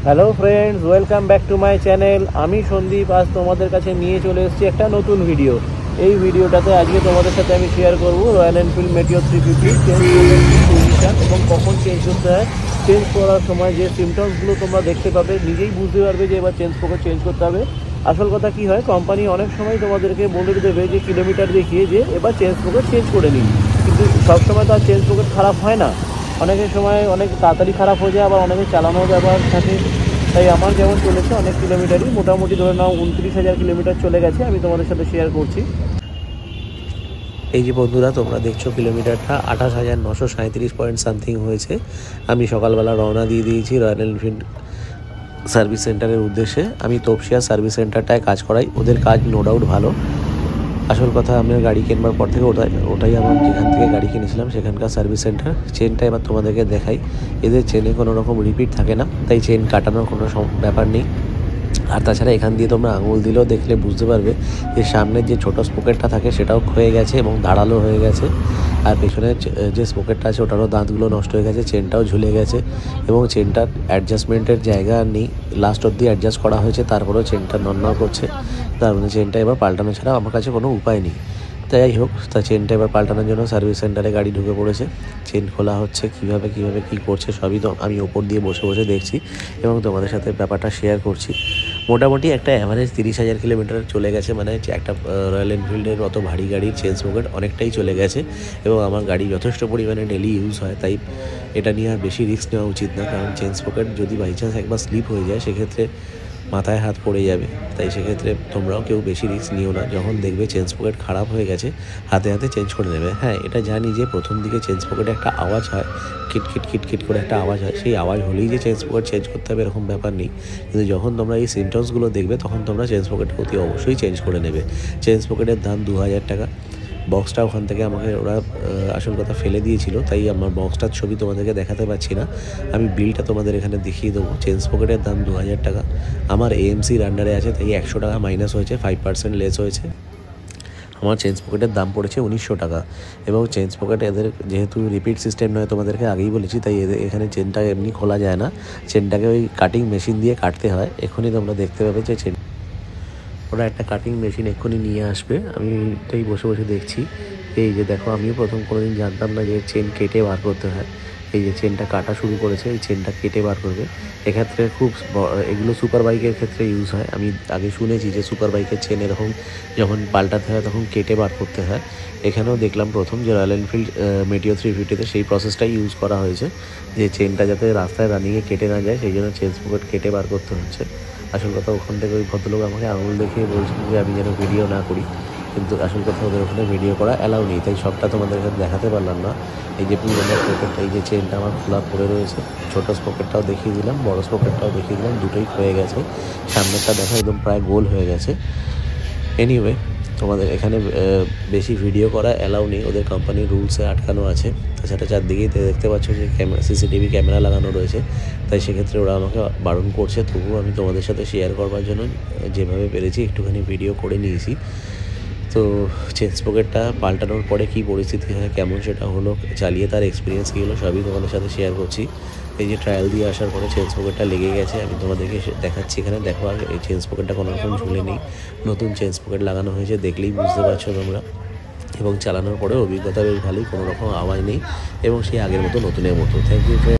Hello friends, welcome back to my channel. আমি সন্দীপ আজ তোমাদের কাছে নিয়ে চলে এসেছি একটা নতুন ভিডিও। এই ভিডিওটাতে আজকে তোমাদের সাথে আমি শেয়ার করব royal Enfield Meteor 350 change position এবং কখন চেঞ্জ করতে হয়। চেঞ্জ করার সময় যে সিমটমসগুলো তোমরা দেখতে পাবে, নিজেই বুঝতে পারবে যে এবার চেঞ্জ করতে হবে। আসল কথা কি হয়, কোম্পানি অনেক সময় তোমাদেরকে বলে দেবে যে কিলোমিটার দেখিয়ে যে এবার চেঞ্জ করে নিন, কিন্তু সবসময় তো আর চেঞ্জ পকেট খারাপ হয় না। অনেকের সময় অনেক তাড়াতাড়ি খারাপ হয়ে যায়, আবার অনেকের চালানোর ব্যাপার থাকে। তাই আমার যেমন চলেছে অনেক কিলোমিটারই, মোটামুটি ধরে নাও 29,000 কিলোমিটার চলে গেছে, আমি তোমাদের সাথে শেয়ার করছি। এই যে বন্ধুরা, তোমরা দেখছো কিলোমিটারটা 28,937 পয়েন্ট সামথিং হয়েছে। আমি সকালবেলা রওনা দিয়ে দিয়েছি রয়্যাল এনফিল্ড সার্ভিস সেন্টারের উদ্দেশ্যে। আমি তপসিয়া সার্ভিস সেন্টারটায় কাজ করাই, ওদের কাজ নো ডাউট ভালো। আসল কথা, আমি গাড়ি কেনবার পর থেকে ওটাই আমার যেখান থেকে গাড়ি কিনেছিলাম সেখানকার সার্ভিস সেন্টার। চেনটা এবার তোমাদেরকে দেখাই। এদের চেনে কোনো রকম রিপিট থাকে না, তাই চেন কাটানোর কোনো ব্যাপার নেই। আর তাছাড়া এখান দিয়ে তোমরা আঙুল দিলেও দেখলে বুঝতে পারবে যে সামনের যে ছোটো স্পোকেটটা থাকে সেটাও ক্ষয়ে গেছে এবং ধারালো হয়ে গেছে। আর পেছনের যে স্পোকেটটা আছে ওটারও দাঁতগুলো নষ্ট হয়ে গেছে, চেনটাও ঝুলে গেছে এবং চেনটার অ্যাডজাস্টমেন্টের জায়গা আর নেই। লাস্ট অবধি অ্যাডজাস্ট করা হয়েছে, তারপরেও চেনটা নড়নড় করছে। তার মানে চেনটা এবার পাল্টানো ছাড়া আমার কাছে কোনো উপায় নেই। তাই হোক, তা চেনটা এবার পাল্টানোর জন্য সার্ভিস সেন্টারে গাড়ি ঢুকে পড়েছে। চেন খোলা হচ্ছে, কীভাবে কী করছে সবই তো আমি ওপর দিয়ে বসে বসে দেখছি এবং তোমাদের সাথে ব্যাপারটা শেয়ার করছি। মোটামুটি একটা অ্যাভারেজ 30,000 কিলোমিটার চলে গেছে, মানে একটা রয়্যাল এনফিল্ডের মতো ভারী গাড়ির চেন পকেট অনেকটাই চলে গেছে এবং আমার গাড়ি যথেষ্ট পরিমাণে ডেলি ইউজ হয়, তাই এটা নিয়ে আর বেশি রিস্ক নেওয়া উচিত না। কারণ চেন পকেট যদি বাই চান্স একবার স্লিপ হয়ে যায় সেক্ষেত্রে মাথায় হাত পড়ে যাবে। তাই সেক্ষেত্রে তোমরাও কেউ বেশি রিস্ক নিও না। যখন দেখবে চেঞ্জ পকেট খারাপ হয়ে গেছে, হাতে হাতে চেঞ্জ করে নেবে। হ্যাঁ, এটা জানি যে প্রথম দিকে চেঞ্জ পকেটে একটা আওয়াজ হয়, কিট করে একটা আওয়াজ হয়। সেই আওয়াজ হলেই যে চেঞ্জ পকেট চেঞ্জ করতে হবে এরকম ব্যাপার নেই। কিন্তু যখন তোমরা এই সিমটমসগুলো দেখবে তখন তোমরা চেঞ্জ পকেট অতি অবশ্যই চেঞ্জ করে নেবে। চেঞ্জ পকেটের দাম 2,000 টাকা। বক্সটা ওখান থেকে আমাকে ওরা আসল কথা ফেলে দিয়েছিল, তাই আমার বক্সটার ছবি তোমাদেরকে দেখাতে পারছি না। আমি বিলটা তোমাদের এখানে দেখিয়ে দেবো। চেঞ্জ পকেটের দাম 2,000 টাকা। আমার এএমসির আন্ডারে আছে, তাই 100 টাকা মাইনাস হয়েছে, 5% লেস হয়েছে। আমার চেঞ্জ পকেটের দাম পড়েছে 1,900 টাকা। এবং চেঞ্জ পকেট এদের যেহেতু রিপিট সিস্টেম নয়, তোমাদেরকে আগেই বলেছি, তাই এখানে চেনটা এমনি খোলা যায় না। চেনটাকে ওই কাটিং মেশিন দিয়ে কাটতে হয়। এখনই তোমরা দেখতে পাবে যে ওরা একটা কাটিং মেশিন এক্ষুনি নিয়ে আসবে। আমি এটাই বসে বসে দেখছি। এই যে দেখো, আমিও প্রথম কোনোদিন জানতাম না যে চেন কেটে বার করতে হয়। এই যে চেনটা কাটা শুরু করেছে, এই চেনটা কেটে বার করবে। এক্ষেত্রে এগুলো সুপার বাইকের ক্ষেত্রে ইউজ হয়। আমি আগে শুনেছি যে সুপার বাইকের চেন এরকম যখন পাল্টাতে হয় তখন কেটে বার করতে হয়। এখানেও দেখলাম প্রথম যে রয়্যাল এনফিল্ড মেটিওর 350-তে সেই প্রসেসটাই ইউজ করা হয়েছে, যে চেনটা যাতে রাস্তায় রানিংয়ে কেটে না যায় সেই জন্য চেন পকেট কেটে বার করতে হচ্ছে। আসল কথা, ওখান থেকে ওই ভদ্রলোক আমাকে আঙুল দেখিয়ে বলছিল যে আমি যেন ভিডিও না করি, কিন্তু আসল কথা ওদের ওখানে ভিডিও করা অ্যালাউ নেই, তাই সবটা তোমাদের কাছে দেখাতে পারলাম না। এই যে পুরোনো পকেটটা, এই যে চেনটা আমার খোলা পড়ে রয়েছে, ছোটো স্পকেটটাও দেখিয়ে দিলাম, বড় স্পকেটটাও দেখিয়ে দিলাম, দুটোই ক্ষয়ে গেছে। সামনেরটা দেখো একদম প্রায় গোল হয়ে গেছে। এনিওয়ে, তোমাদের এখানে বেশি ভিডিও করা অ্যালাউ নেই, ওদের কোম্পানির রুলসে আটকানো আছে। তাছাড়া চারদিকেই দেখতে পাচ্ছ যে সিসিটিভি ক্যামেরা লাগানো রয়েছে, তাই সেক্ষেত্রে ওরা আমাকে বারণ করছে। তবুও আমি তোমাদের সাথে শেয়ার করবার জন্য যেভাবে পেরেছি একটুখানি ভিডিও করে নিয়েছি। তো চেঞ্জ পকেটটা পাল্টানোর পরে কী পরিস্থিতি হয়, কেমন সেটা হলো, চালিয়ে তার এক্সপিরিয়েন্স কী হলো, সবই তোমাদের সাথে শেয়ার করছি। এই যে ট্রায়াল দিয়ে আসার পরে চেঞ্জ পকেটটা লেগে গেছে, আমি তোমাদেরকে দেখাচ্ছি এখানে দেখো। আর এই চেঞ্জ পকেটটা কোনো রকম ঝুলে নেই, নতুন চেঞ্জ পকেট লাগানো হয়েছে, দেখলেই বুঝতে পারছো তোমরা। এবং চালানোর পরে অভিজ্ঞতা বেশ ভালোই, কোনো রকম আওয়াজ নেই এবং সেই আগের মতো নতুনের মতো। Thank you.